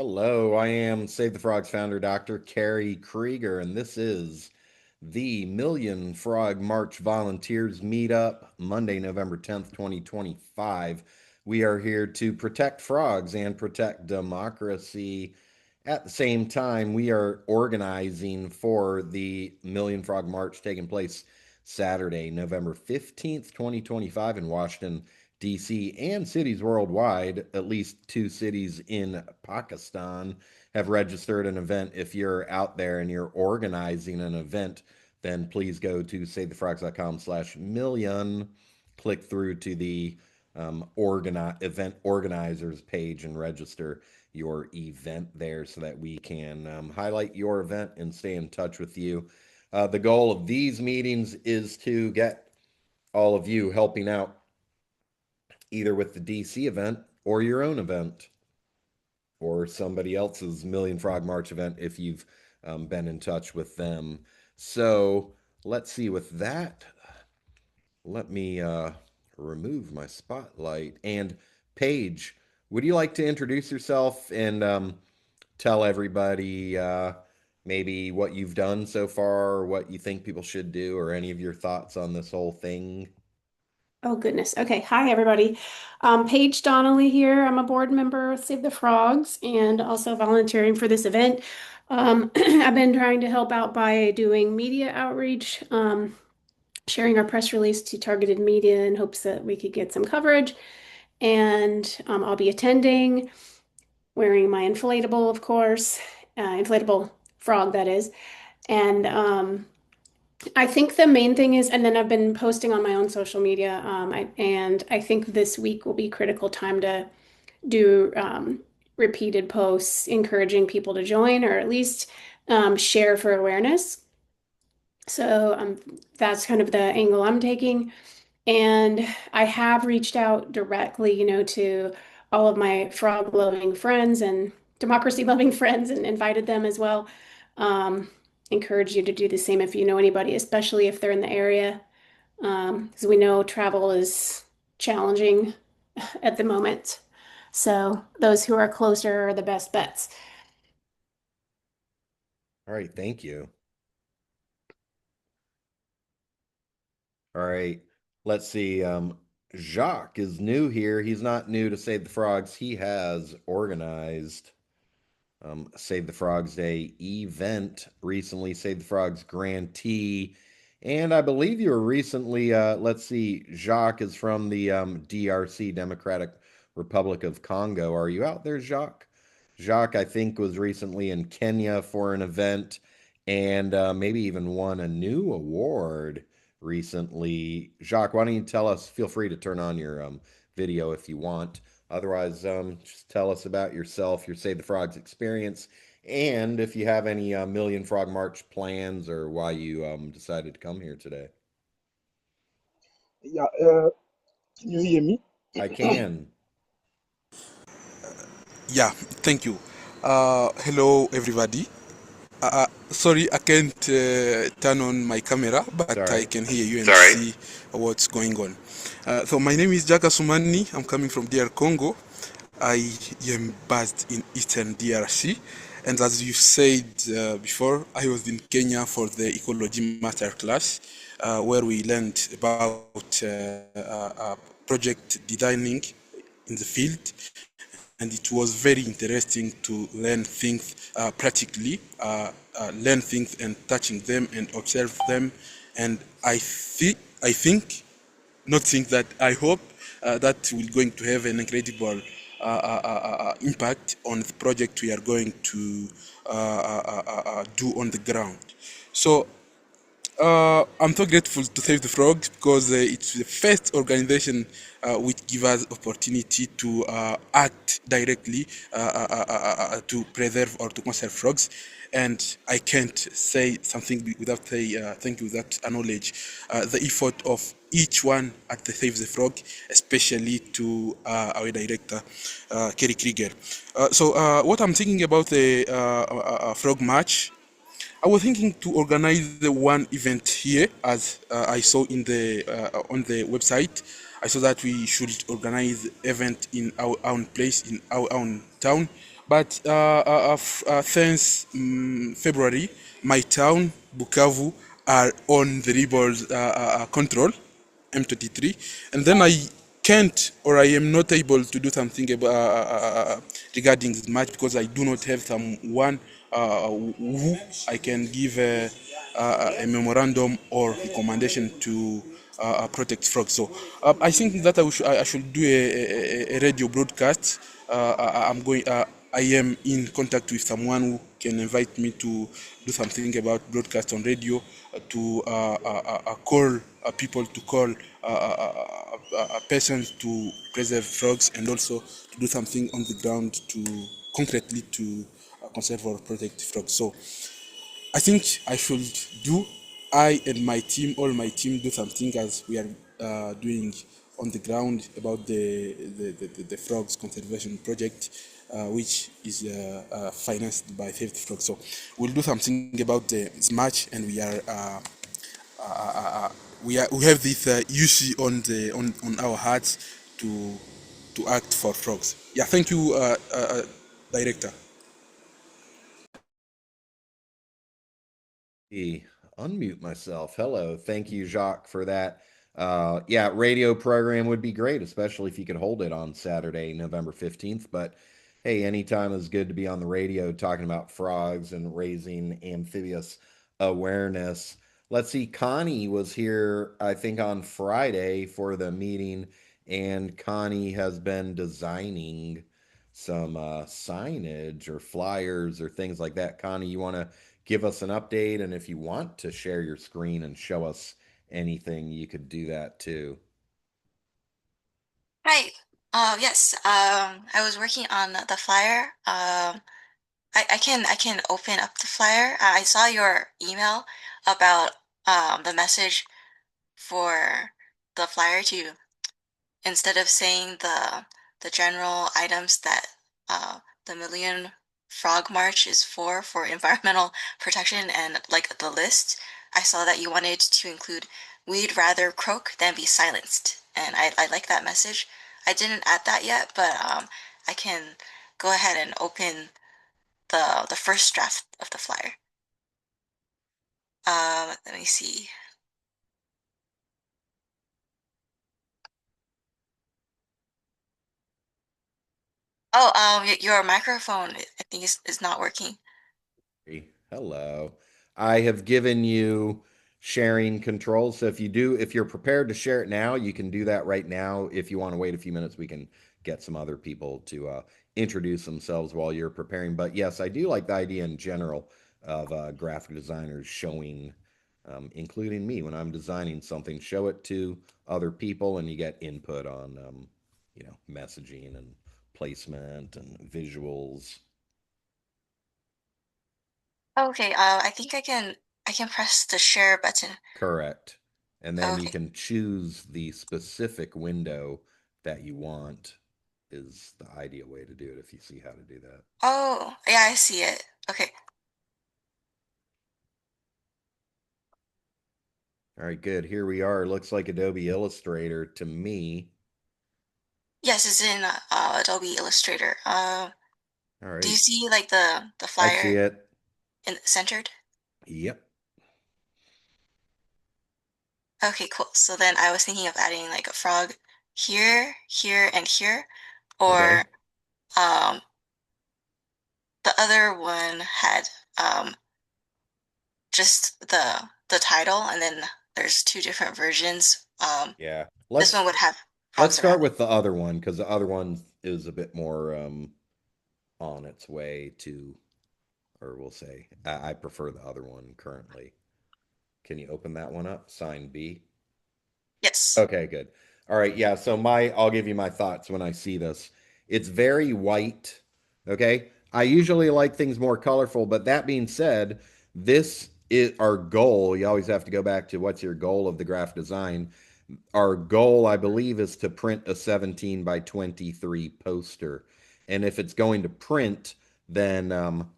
Hello, I am Save the Frogs founder, Dr. Kerry Kriger, and this is the Million Frog March Volunteers Meetup, Monday, November 10th, 2025. We are here to protect frogs and protect democracy. At the same time, we are organizing for the Million Frog March taking place Saturday, November 15th, 2025, in Washington, DC, and cities worldwide. At least two cities in Pakistan have registered an event. If you're out there and you're organizing an event, then please go to savethefrogs.com/million, click through to the event organizers page and register your event there so that we can highlight your event and stay in touch with you. The goal of these meetings is to get all of you helping out either with the DC event or your own event or somebody else's Million Frog March event if you've been in touch with them. So let's see, with that, let me remove my spotlight. And Paige, would you like to introduce yourself and tell everybody maybe what you've done so far, or what you think people should do, or any of your thoughts on this whole thing? Oh, goodness. Okay. Hi, everybody. Paige Donnelly here. I'm a board member with Save the Frogs and also volunteering for this event. I've been trying to help out by doing media outreach, sharing our press release to targeted media in hopes that we could get some coverage. And I'll be attending, wearing my inflatable, of course, inflatable frog, that is. And I think the main thing is, and then I've been posting on my own social media, and I think this week will be critical time to do repeated posts encouraging people to join or at least share for awareness. So that's kind of the angle I'm taking. And I have reached out directly, to all of my frog loving friends and democracy loving friends and invited them as well. Um, Encourage you to do the same if you know anybody, especially if they're in the area, because we know travel is challenging at the moment. So those who are closer are the best bets. All right, thank you. All right, let's see. Jacques is new here. He's not new to Save the Frogs. He has organized Save the Frogs Day event recently, Save the Frogs grantee. And I believe you were recently, let's see, Jacques is from the DRC, Democratic Republic of Congo. Are you out there, Jacques? Jacques, I think, was recently in Kenya for an event and maybe even won a new award recently. Jacques, why don't you tell us? Feel free to turn on your video if you want. Otherwise, just tell us about yourself, your Save the Frogs experience, and if you have any Million Frog March plans or why you decided to come here today. Yeah, can you hear me? I can. Yeah, thank you. Hello, everybody. Sorry, I can't turn on my camera, It's all but I right. can hear you and see what's going on. So my name is Jaka Sumani. I'm coming from DR Congo. I am based in Eastern DRC. And as you said before, I was in Kenya for the ecology master class, where we learned about project designing in the field, and it was very interesting to learn things practically, learn things and touching them and observe them. And I think, not think that I hope that we're going to have an incredible impact on the project we are going to do on the ground. So I'm so grateful to Save the Frogs because it's the first organization which gives us opportunity to act directly to preserve or to conserve frogs. And I can't say something without say thank you, without acknowledge the effort of each one at the Save the Frog, especially to our director, Kerry Kriger. So what I'm thinking about the frog march, I was thinking to organize the one event here, as I saw in the on the website. I saw that we should organize event in our own place, in our own town. But since February, my town, Bukavu, are on the rebels control, M23, and then I can't or I am not able to do something about, regarding this match because I do not have someone who I can give a memorandum or recommendation to protect frogs. So I think that I should do a radio broadcast. I'm going. I am in contact with someone who can invite me to do something about broadcast on radio, to call people to call persons to preserve frogs, and also to do something on the ground to concretely to conserve or protect frogs. So I think I should do, I and my team, all my team, do something as we are doing on the ground about the frogs conservation project, which is financed by Save the Frogs. So we'll do something about this match, and we have this issue on on our hearts to act for frogs. Yeah, thank you, director. Unmute myself. Hello. Thank you, Jacques, for that. Yeah, radio program would be great, especially if you could hold it on Saturday, November 15th. But hey, anytime is good to be on the radio talking about frogs and raising amphibious awareness. Let's see, Connie was here, I think, on Friday for the meeting, and Connie has been designing some signage or flyers or things like that. Connie, you want to give us an update? And if you want to share your screen and show us anything, you could do that too. Hi. Yes. I was working on the flyer. I can open up the flyer. I saw your email about the message for the flyer to, instead of saying the general items that the Million Frog March is for environmental protection and like the list, I saw that you wanted to include "We'd rather croak than be silenced," and I like that message. I didn't add that yet, but I can go ahead and open the first draft of the flyer. Let me see. Oh, your microphone, I think is not working. Hello. I have given you sharing controls. So if you're prepared to share it now, you can do that right now. If you want to wait a few minutes, we can get some other people to introduce themselves while you're preparing. But yes, I do like the idea in general of graphic designers showing, including me when I'm designing something, show it to other people, and you get input on, messaging and placement and visuals. Okay, I think I can press the share button. Correct. And then you Okay. can choose the specific window that you want is the ideal way to do it if you see how to do that. Oh, yeah, I see it. Okay. All right, good. Here we are. Looks like Adobe Illustrator to me. Yes, it's in Adobe Illustrator. All Do you right. see like the I see flyer it. in centered? Yep. Okay, cool. So then I was thinking of adding like a frog here, here, and here, or Okay. um the other one had um just the title, and then there's two different versions. Yeah. This one would have Let's frogs start around it. with the other one because the other one is a bit more on its way to, or we'll say, I prefer the other one currently. Can you open that one up? Sign B. Yes. Okay, good. All right, yeah. So I'll give you my thoughts when I see this. It's very white. Okay. I usually like things more colorful, but that being said, this is our goal. You always have to go back to what's your goal of the graphic design. Our goal, I believe, is to print a 17 by 23 poster. And if it's going to print, then,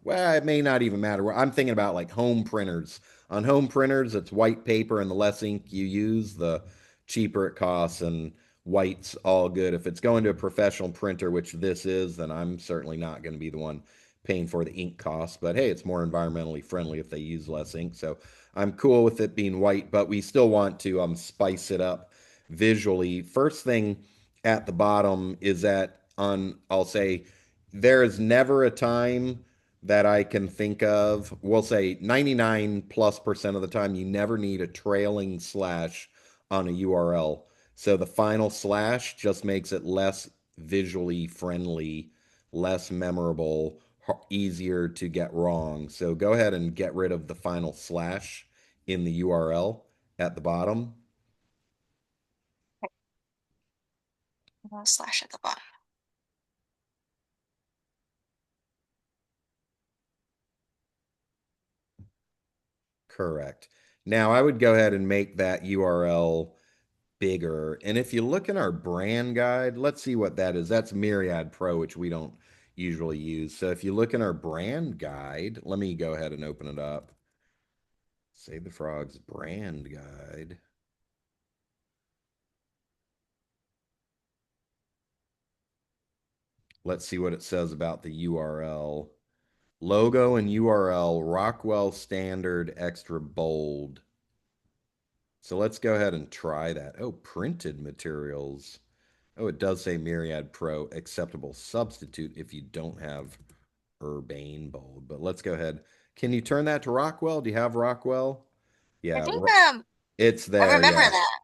well, it may not even matter. I'm thinking about like home printers. On home printers, it's white paper, and the less ink you use, the cheaper it costs. And white's all good. If it's going to a professional printer, which this is, then I'm certainly not going to be the one paying for the ink costs. But hey, it's more environmentally friendly if they use less ink. So I'm cool with it being white, but we still want to spice it up visually. First thing at the bottom is that on, I'll say, there is never a time that I can think of. We'll say 99 plus percent of the time, you never need a trailing slash on a URL. So the final slash just makes it less visually friendly, less memorable, easier to get wrong. So go ahead and get rid of the final slash in the URL at the bottom. Slash at the bottom. Correct. Now I would go ahead and make that URL bigger. And if you look in our brand guide, let's see what that is. That's Myriad Pro, which we don't usually use. So if you look in our brand guide, let me go ahead and open it up. Save the Frogs brand guide. Let's see what it says about the URL. Logo and URL, Rockwell Standard Extra Bold. So let's go ahead and try that. Oh, printed materials. Oh, it does say Myriad Pro acceptable substitute if you don't have Urbane Bold. But let's go ahead. Can you turn that to Rockwell? Do you have Rockwell? I Yeah, think it's I there. remember Yeah. that.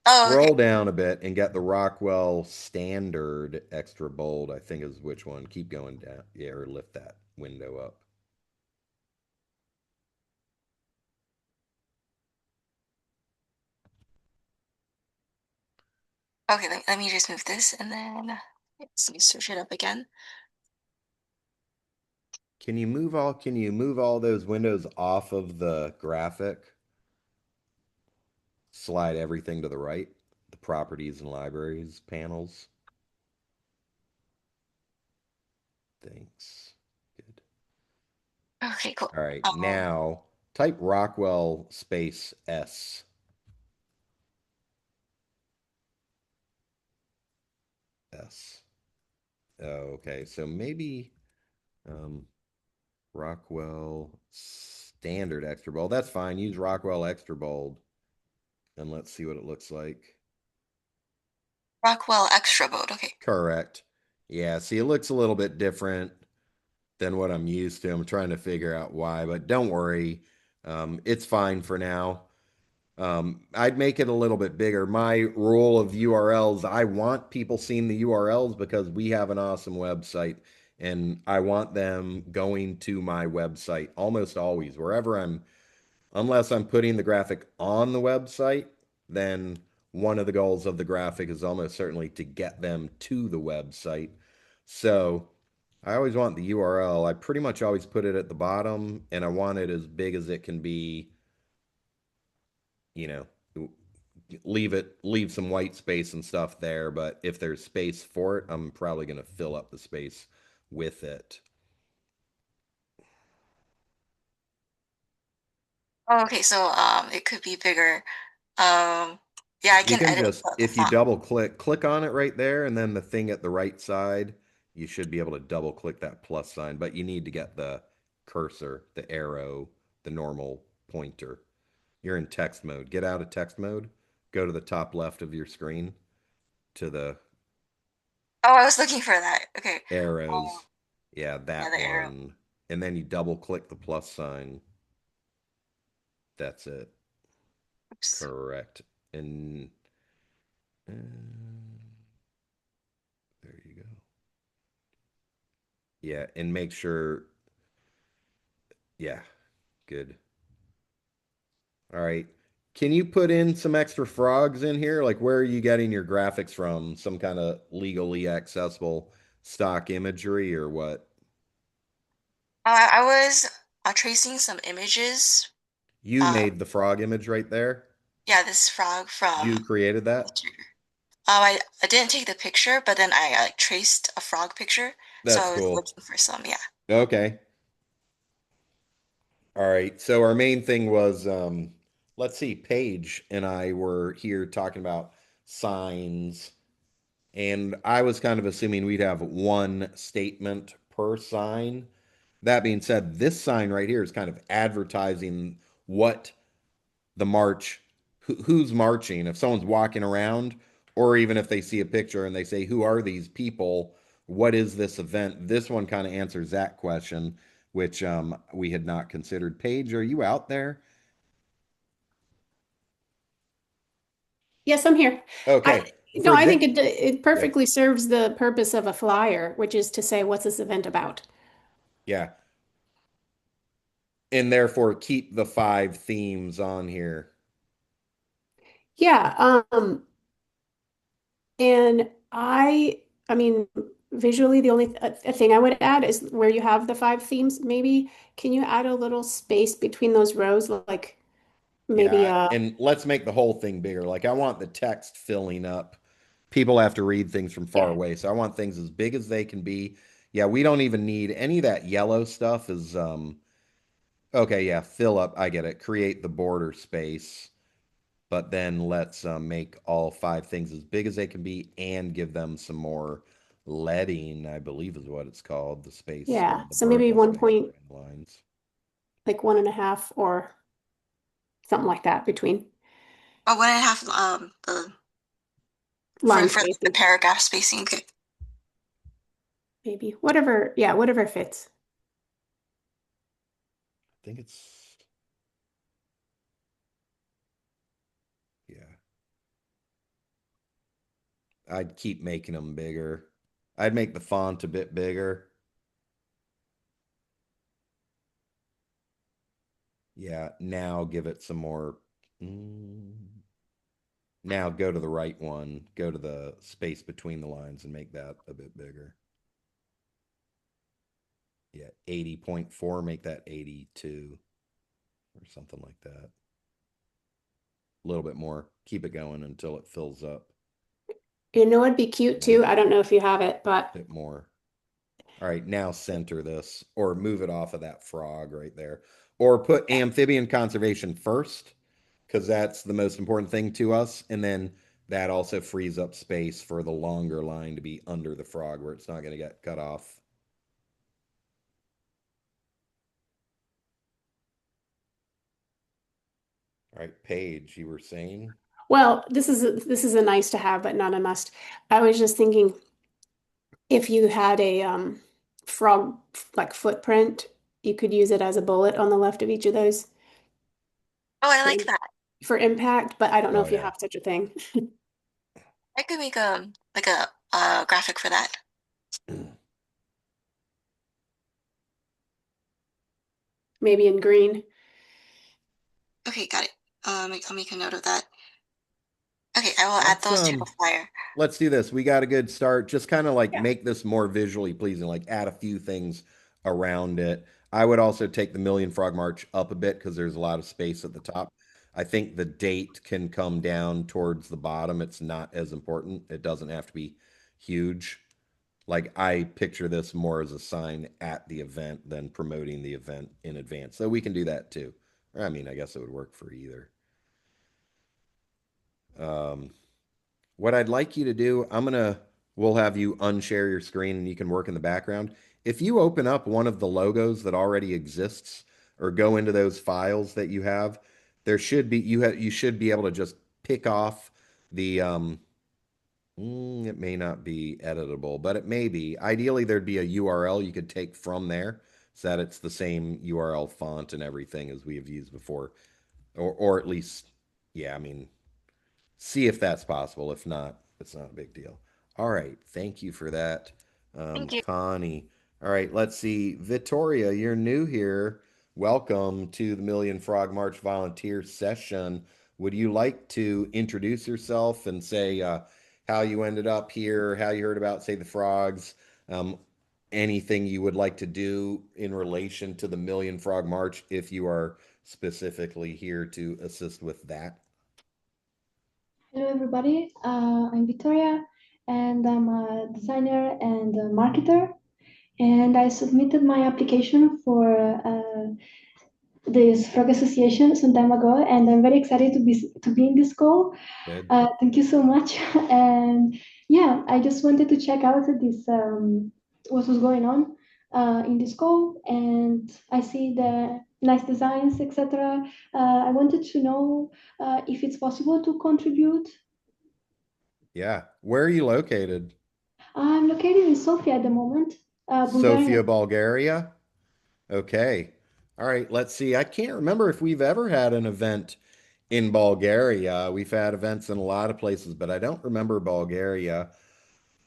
Oh, okay. Scroll down a bit and get the Rockwell Standard Extra Bold, I think is which one. Keep going down. Yeah, or lift that window up. Okay, let me just move this and then let me search it up again. Can you move all those windows off of the graphic? Slide everything to the right. The properties and libraries panels. Thanks. Good. Okay, cool. All right, now type Rockwell space S. S. Oh, okay, so maybe um, Rockwell standard extra bold. That's fine. Use Rockwell extra bold, and let's see what it looks like. Rockwell Extra Bold. Okay. Correct. Yeah, see, it looks a little bit different than what I'm used to. I'm trying to figure out why, but don't worry. It's fine for now. I'd make it a little bit bigger. My rule of URLs, I want people seeing the URLs because we have an awesome website and I want them going to my website almost always, wherever I'm, unless I'm putting the graphic on the website, then one of the goals of the graphic is almost certainly to get them to the website. So I always want the URL. I pretty much always put it at the bottom and I want it as big as it can be, you know, leave some white space and stuff there, but if there's space for it, I'm probably going to fill up the space with it. Oh, okay, so it could be bigger. Um, yeah, I You can can edit just, the if you font. double click on it right there, and then the thing at the right side, you should be able to double click that plus sign, but you need to get the cursor, the arrow, the normal pointer. You're in text mode. Get out of text mode, go to the top left of your screen to the Oh, I was looking for that. Okay. arrows. Yeah, Yeah, that the arrow. one. And then you double click the plus sign. That's it. Oops. Correct. And there you go. Yeah, and make sure. Yeah, good. All right. Can you put in some extra frogs in here? Like, where are you getting your graphics from? Some kind of legally accessible stock imagery or what? I was tracing some images. You Uh, made the frog image right there. yeah, this frog You from created that? Twitter. I didn't take the picture, but then I traced a frog picture, so That's I was cool. looking for some. Yeah. Okay. All right. So our main thing was, let's see, Paige and I were here talking about signs And I was kind of assuming we'd have one statement per sign. That being said, this sign right here is kind of advertising what the march, who's marching. If someone's walking around, or even if they see a picture and they say, who are these people? What is this event? This one kind of answers that question, which we had not considered. Paige, are you out there? Yes, I'm here. I Okay. no, For I think this, it yeah, perfectly serves the purpose of a flyer, which is to say, what's this event about? yeah. And therefore keep the five themes on here. Yeah, and I mean, visually, the only thing I would add is where you have the five themes, maybe can you add a little space between those rows, like maybe Yeah, and let's make the whole thing bigger. Like I want the text filling up. People have to read things from far yeah, away, so I want things as big as they can be. Yeah, we don't even need any of that yellow stuff is okay, yeah, fill up. I get it. Create the border space, but then let's make all five things as big as they can be and give them some more leading, I believe is what it's called, the space, yeah. the So maybe vertical one space point, between the lines. like 1.5 or something like that between Oh, 1.5 the line for the spacing, paragraph spacing. Okay. maybe whatever. Yeah, whatever fits. I think it's yeah. I'd keep making them bigger. I'd make the font a bit bigger. Yeah, now give it some more. Mm, now go to the right one. Go to the space between the lines and make that a bit bigger. Yeah, 80.4, make that 82 or something like that. A little bit more. Keep it going until it fills up. You know, it'd be cute Yeah, too. I don't know if you have it, but a bit more. All right, now center this or move it off of that frog right there. Or put amphibian conservation first because that's the most important thing to us. And then that also frees up space for the longer line to be under the frog where it's not going to get cut off. All right, Paige, you were saying? well, this is a nice to have, but not a must. I was just thinking if you had a frog like footprint, you could use it as a bullet on the left of each of those Oh, I for like that. for impact, but I don't know Oh, if you yeah. have such a thing. I could make a like a graphic for that. Maybe in green. Okay, got it. I'll make a note of that. Okay, I will add Let's those to the flyer. let's do this. We got a good start. Just kind of like Yeah. make this more visually pleasing, like add a few things around it. I would also take the Million Frog March up a bit because there's a lot of space at the top. I think the date can come down towards the bottom. It's not as important. It doesn't have to be huge. Like I picture this more as a sign at the event than promoting the event in advance. So we can do that too. I mean, I guess it would work for either. Um, What I'd like you to do, we'll have you unshare your screen and you can work in the background. If you open up one of the logos that already exists or go into those files that you have, there should be, you should be able to just pick off the, it may not be editable, but it may be. Ideally, there'd be a URL you could take from there so that it's the same URL font and everything as we have used before. Or at least, yeah, I mean, see if that's possible. If not, it's not a big deal. All right. Thank you for that, Thank you. Connie. All right. Let's see. Victoria, you're new here. Welcome to the Million Frog March volunteer session. Would you like to introduce yourself and say how you ended up here, how you heard about Save the Frogs, um, anything you would like to do in relation to the Million Frog March if you are specifically here to assist with that? Hello, everybody. I'm Victoria, and I'm a designer and a marketer. And I submitted my application for this Frog Association some time ago, and I'm very excited to be in this call. Good. Thank you so much. And Yeah, I just wanted to check out this what was going on in the school, and I see the nice designs, etc. I wanted to know if it's possible to contribute. Yeah. Where are you located? I'm located in Sofia at the moment, Sofia, Bulgaria. Bulgaria? Okay. All right, let's see. I can't remember if we've ever had an event in Bulgaria. We've had events in a lot of places, but I don't remember Bulgaria.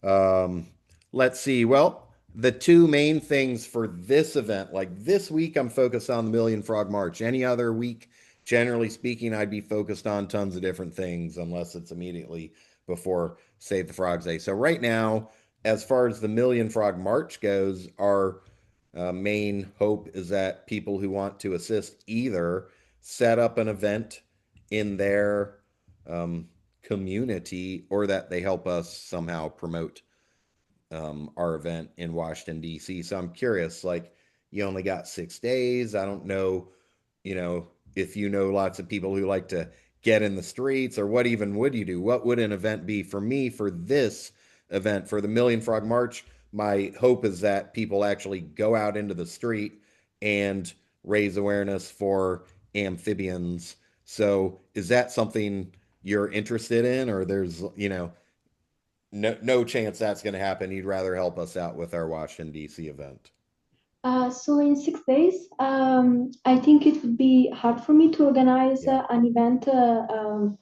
Um, let's see. Well, the two main things for this event, like this week, I'm focused on the Million Frog March. Any other week, generally speaking, I'd be focused on tons of different things, unless it's immediately before Save the Frogs Day. So right now, as far as the Million Frog March goes, our main hope is that people who want to assist either set up an event in their um, community or that they help us somehow promote our event in Washington, D.C. So I'm curious, like, you only got 6 days. I don't know, you know, if you know lots of people who like to get in the streets, or what even would you do? What would an event be for me for this event, for the Million Frog March? My hope is that people actually go out into the street and raise awareness for amphibians. So is that something you're interested in, or there's, no chance that's going to happen? You'd rather help us out with our Washington, D.C. event. So in 6 days, I think it would be hard for me to organize Yeah. an event on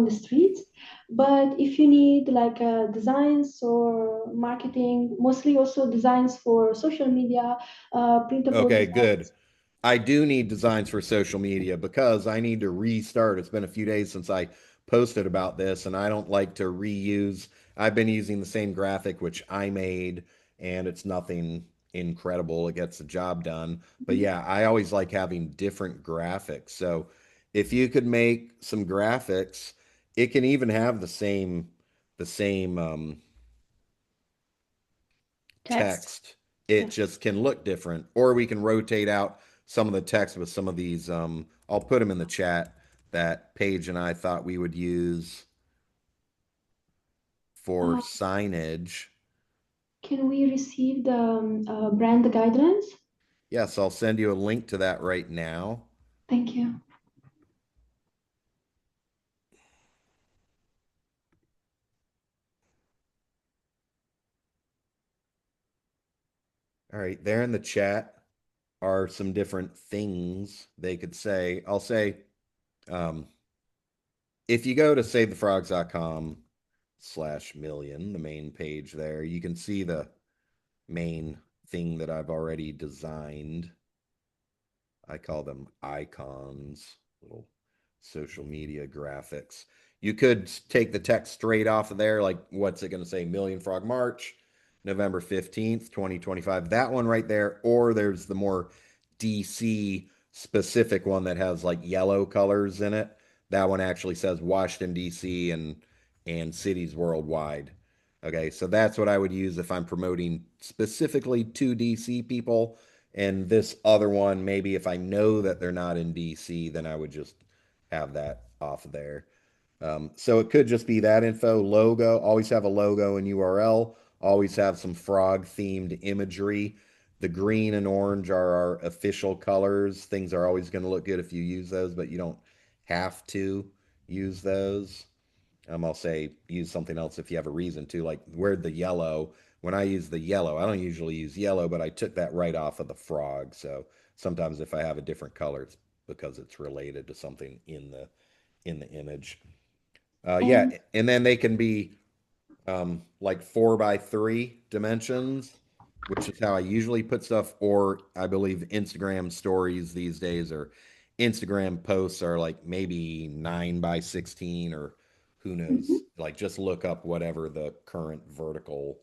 the streets. But if you need like designs or marketing, mostly also designs for social media, printable Okay, good. designs. I do need designs for social media because I need to restart. It's been a few days since I posted about this, and I don't like to reuse. I've been using the same graphic which I made, and it's nothing incredible. It gets the job done. But yeah, I always like having different graphics. So if you could make some graphics, it can even have the same Text. text. It Yeah. just can look different. Or we can rotate out some of the text with some of these. I'll put them in the chat that Paige and I thought we would use for Uh, signage. can we receive the brand guidelines? Yes, I'll send you a link to that right now. Thank you. All right, there in the chat are some different things they could say. I'll say, um, if you go to savethefrogs.com/million, the main page there, you can see the main thing that I've already designed. I call them icons, little social media graphics. You could take the text straight off of there, like what's it going to say? Million Frog March, November 15th, 2025. That one right there. Or there's the more DC specific one that has like yellow colors in it. That one actually says Washington, DC and cities worldwide. Okay, so that's what I would use if I'm promoting specifically to DC people. And this other one, maybe if I know that they're not in DC, then I would just have that off there. So it could just be that info, logo, always have a logo and URL, always have some frog themed imagery. The green and orange are our official colors. Things are always going to look good if you use those, but you don't have to use those. I'll say use something else if you have a reason to, like where the yellow. When I use the yellow, I don't usually use yellow, but I took that right off of the frog. So sometimes if I have a different color, it's because it's related to something in the image. Yeah, And and then they can be like 4 by 3 dimensions, which is how I usually put stuff. Or I believe Instagram stories these days, or Instagram posts are like maybe 9 by 16, or who knows. mhm. Like just look up whatever the current vertical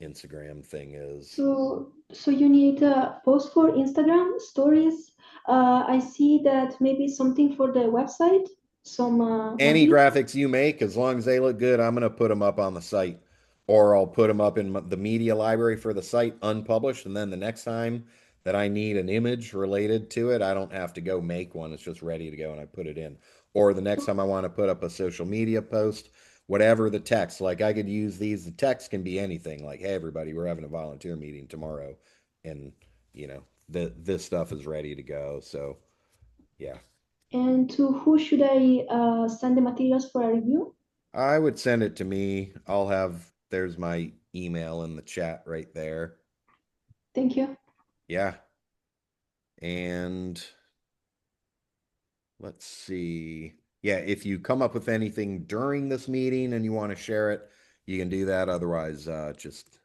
Instagram thing is. So you need a post for Instagram stories. I see that maybe something for the website, some Any graphics. graphics you make, as long as they look good, I'm going to put them up on the site, or I'll put them up in the media library for the site unpublished. And then the next time that I need an image related to it, I don't have to go make one. It's just ready to go and I put it in. Or the next time I want to put up a social media post, whatever the text, like I could use these, the text can be anything like, hey, everybody, we're having a volunteer meeting tomorrow. And, this stuff is ready to go. So, yeah, And to who should I send the materials for a review? I would send it to me. There's my email in the chat right there. Thank you. Yeah. And let's see. Yeah, if you come up with anything during this meeting and you want to share it, you can do that. Otherwise, just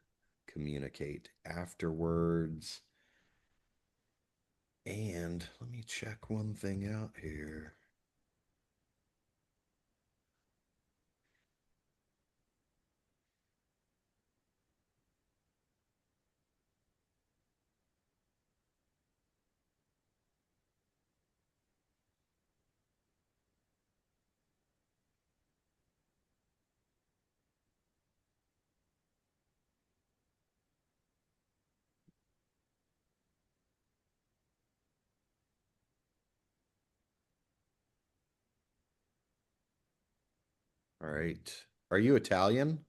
communicate afterwards. And let me check one thing out here. All right. Are you Italian?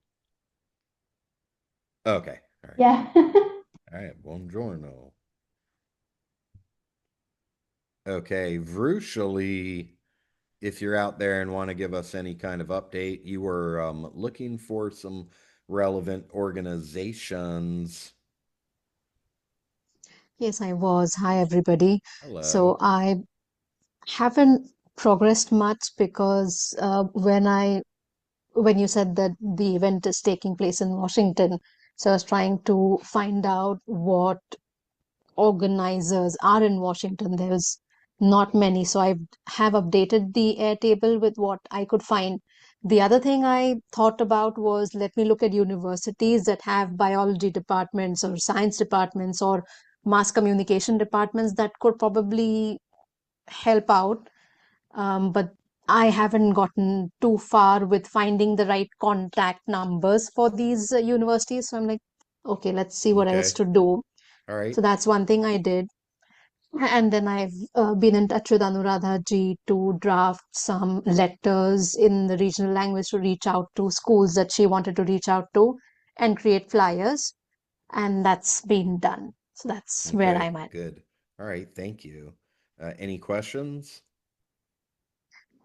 Okay. All right. Yeah. All right. Buongiorno. Okay. Vrushali, if you're out there and want to give us any kind of update, you were looking for some relevant organizations. Yes, I was. Hi, everybody. Hello. So I haven't progressed much because when you said that the event is taking place in Washington, so I was trying to find out what organizers are in Washington. There's not many, so I have updated the Airtable with what I could find. The other thing I thought about was let me look at universities that have biology departments or science departments or mass communication departments that could probably help out. But I haven't gotten too far with finding the right contact numbers for these universities. So I'm like, okay, let's see what else Okay. to do. All right. So that's one thing I did. And then I've been in touch with Anuradha ji to draft some letters in the regional language to reach out to schools that she wanted to reach out to and create flyers. And that's been done. So that's where Okay. I'm at. Good. All right. Thank you. Any questions?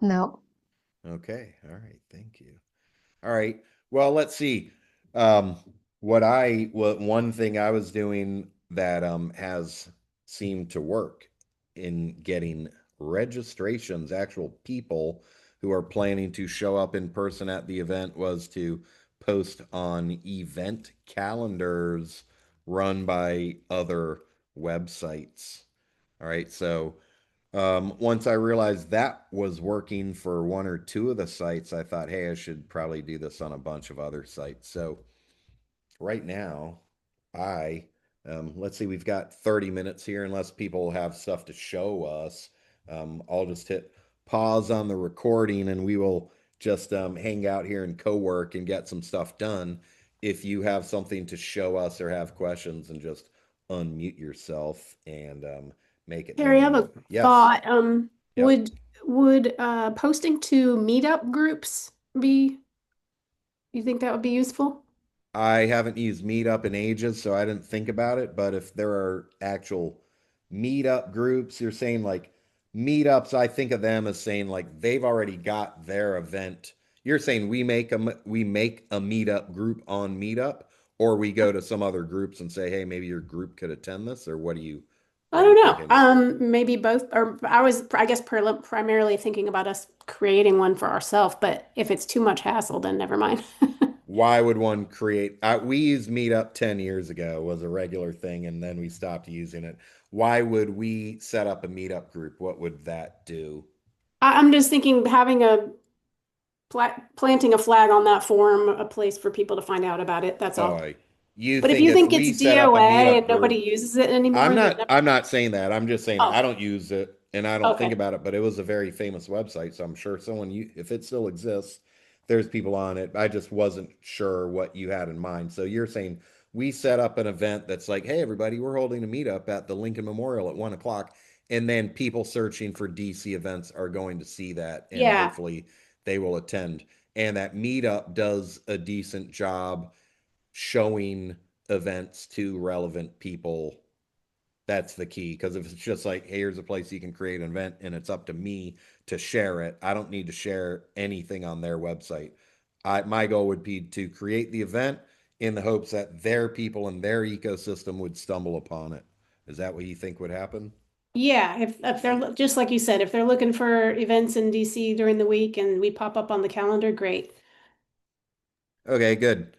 No. Okay. All right. Thank you. All right. Well, let's see. Um, what one thing I was doing that has seemed to work in getting registrations, actual people who are planning to show up in person at the event was to post on event calendars run by other websites. All right. So once I realized that was working for one or two of the sites, I thought, hey, I should probably do this on a bunch of other sites. So right now, I let's see, we've got 30 minutes here, unless people have stuff to show us. I'll just hit pause on the recording and we will just hang out here and co-work and get some stuff done. If you have something to show us or have questions, and just unmute yourself and make it Carrie, I have known. a Yes. thought. Yep. Would posting to meetup groups be, you think that would be useful? I haven't used Meetup in ages, so I didn't think about it. But if there are actual Meetup groups, you're saying like Meetups, I think of them as saying like they've already got their event. You're saying we make a Meetup group on Meetup, or we go to some other groups and say, hey, maybe your group could attend this, or I what are you don't know. thinking? Maybe both, or I guess, primarily thinking about us creating one for ourselves, but if it's too much hassle, then never mind. Why would one create? We used Meetup 10 years ago, was a regular thing, and then we stopped using it. Why would we set up a Meetup group? What would that do? I'm just thinking having planting a flag on that forum, a place for people to find out about it. That's Oh, all. you But if think you if think it's we set up a DOA Meetup and nobody group? uses it anymore, then never. I'm not saying that. I'm just saying I Oh, don't use it and I don't think okay. about it, but it was a very famous website, so I'm sure if it still exists, there's people on it. I just wasn't sure what you had in mind. So you're saying we set up an event that's like, hey everybody, we're holding a meetup at the Lincoln Memorial at 1 o'clock, and then people searching for DC events are going to see that and Yeah. hopefully they will attend. and that Meetup does a decent job showing events to relevant people. That's the key. Because if it's just like, hey, here's a place you can create an event and it's up to me to share it, I don't need to share anything on their website. My goal would be to create the event in the hopes that their people and their ecosystem would stumble upon it. Is that what you think would happen? Yeah, if they're just like you said, if they're looking for events in DC during the week and we pop up on the calendar, great. Okay, good.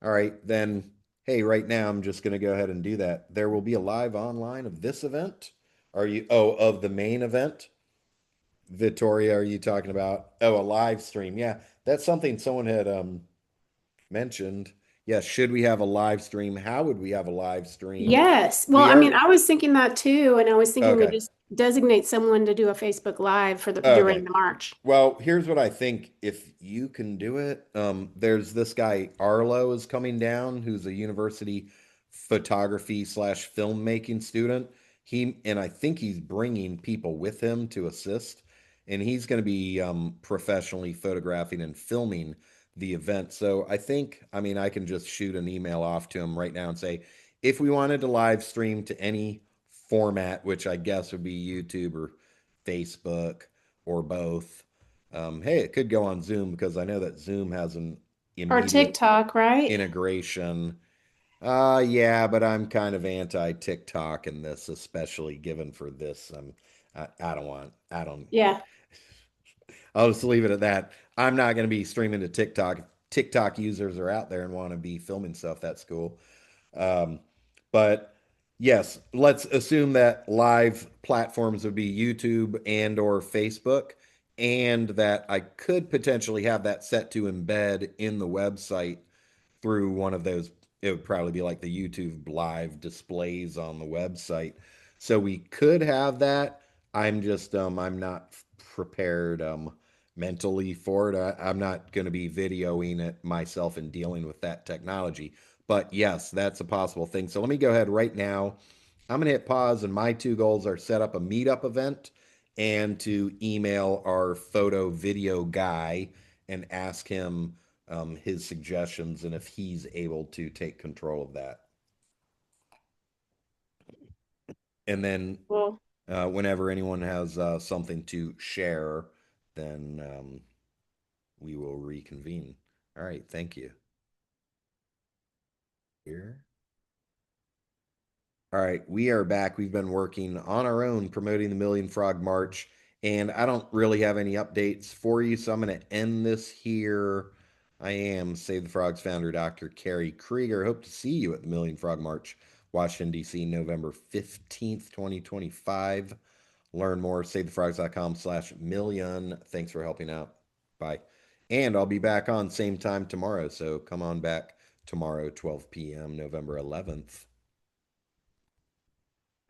All right, then, hey, right now I'm just going to go ahead and do that. There will be a live online of this event. Of the main event? Victoria, are you talking about? Oh, a live stream. Yeah, that's something someone had mentioned. Yeah, should we have a live stream? How would we have a live stream? Yes. Well, We I mean, are I was thinking that too, and I was thinking we okay. just designate someone to do a Facebook Live for the Okay. during the march. Well, here's what I think. If you can do it, there's this guy Arlo is coming down, who's a university photography slash filmmaking student. And I think he's bringing people with him to assist, and he's going to be professionally photographing and filming the event. So I think, I mean, I can just shoot an email off to him right now and say, if we wanted to live stream to any format, which I guess would be YouTube or Facebook or both. Hey, it could go on Zoom because I know that Zoom has an Or immediate TikTok, right? integration. Yeah, but I'm kind of anti TikTok in this, especially given for this. I don't want, I don't, Yeah. I'll just leave it at that. I'm not going to be streaming to TikTok. If TikTok users are out there and want to be filming stuff, that's cool. Um, but yes, let's assume that live platforms would be YouTube and or Facebook, and that I could potentially have that set to embed in the website through one of those. It would probably be like the YouTube live displays on the website. So we could have that. I'm not prepared mentally for it. I'm not going to be videoing it myself and dealing with that technology. But yes, that's a possible thing. So let me go ahead right now. I'm going to hit pause, and my two goals are set up a meetup event and to email our photo video guy and ask him his suggestions and if he's able to take control of that. And then Well, whenever anyone has something to share, then we will reconvene. All right, thank you. Here. All right, we are back. We've been working on our own promoting the Million Frog March, and I don't really have any updates for you, so I'm going to end this here. I am Save the Frogs founder, Dr. Kerry Kriger. Hope to see you at the Million Frog March, Washington, D.C., November 15th, 2025. Learn more, savethefrogs.com/million. Thanks for helping out. Bye. And I'll be back on same time tomorrow, so come on back tomorrow, 12 p.m., November 11th.